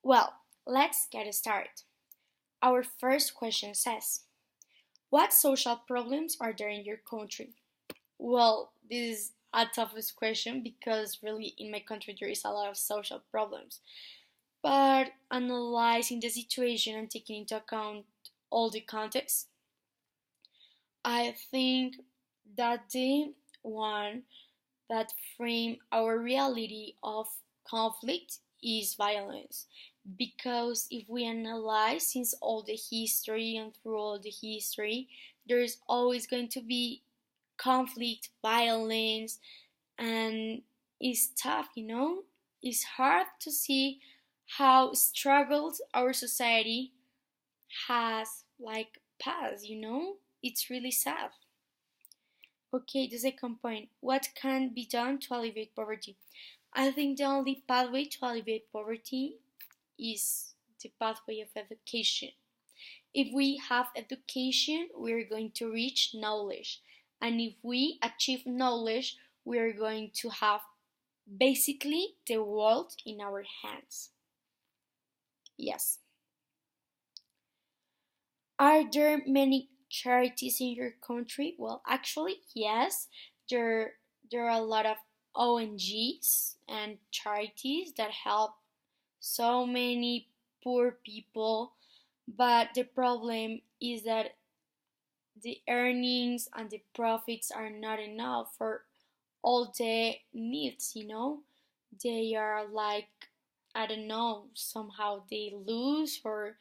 Well, let's get started. Our first question says, what social problems are there in your country? Well, this is a toughest question because really in my country there is a lot of social problems. But analyzing the situation and taking into account all the context, I think that the one that frame our reality of conflict is violence. Because if we analyze since all the history and through all the history, there's always going to be conflict, violence, and it's tough, It's hard to see how struggled our society has like passed, It's really sad. Okay, the second point. What can be done to alleviate poverty? I think the only pathway to alleviate poverty is the pathway of education. If we have education, we're going to reach knowledge. And if we achieve knowledge, we're going to have basically the world in our hands. Yes. Are there many charities in your country? Well, actually, yes. There are a lot of ONGs and charities that help so many poor people, but the problem is that the earnings and the profits are not enough for all the needs, They are like, I don't know, somehow they lose or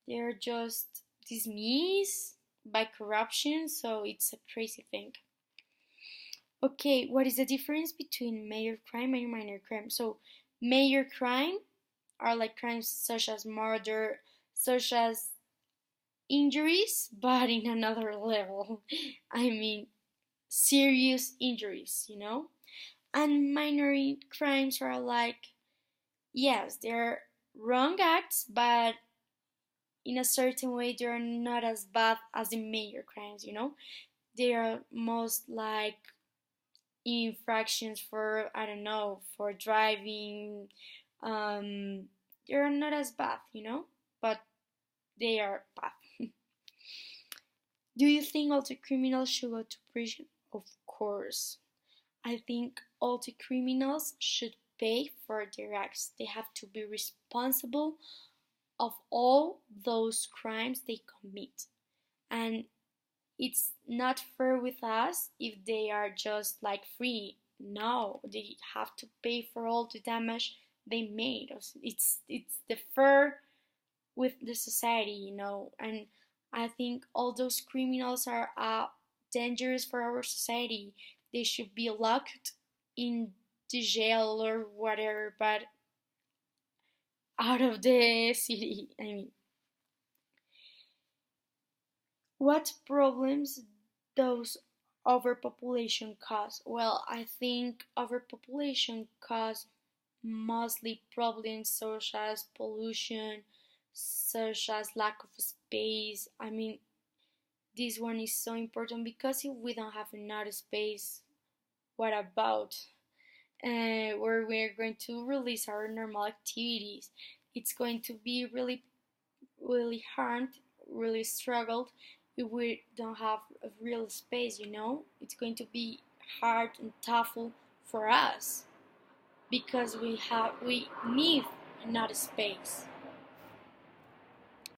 they're just dismissed by corruption, so it's a crazy thing. Okay, what is the difference between major crime and minor crime? So, major crime are like crimes such as murder, such as injuries, but in another level. I mean, serious injuries, And minor crimes are like, yes, they're wrong acts, but in a certain way they're not as bad as the major crimes, They are most like infractions for, I don't know, for driving. Um, they're not as bad, But they are bad. Do you think all the criminals should go to prison? Of course. I think all the criminals should pay for their acts. They have to be responsible of all those crimes they commit. And it's not fair with us if they are just like free. No, they have to pay for all the damage they made. It's the fair with the society, And I think all those criminals are dangerous for our society. They should be locked in the jail or whatever, but out of the city. I mean, what problems does overpopulation cause? Well, I think overpopulation cause mostly problems such as pollution, such as lack of space. I mean, this one is so important because if we don't have enough space, what about where we're going to release our normal activities? It's going to be really, really hard, really struggled if we don't have a real space, It's going to be hard and tough for us because we need enough space.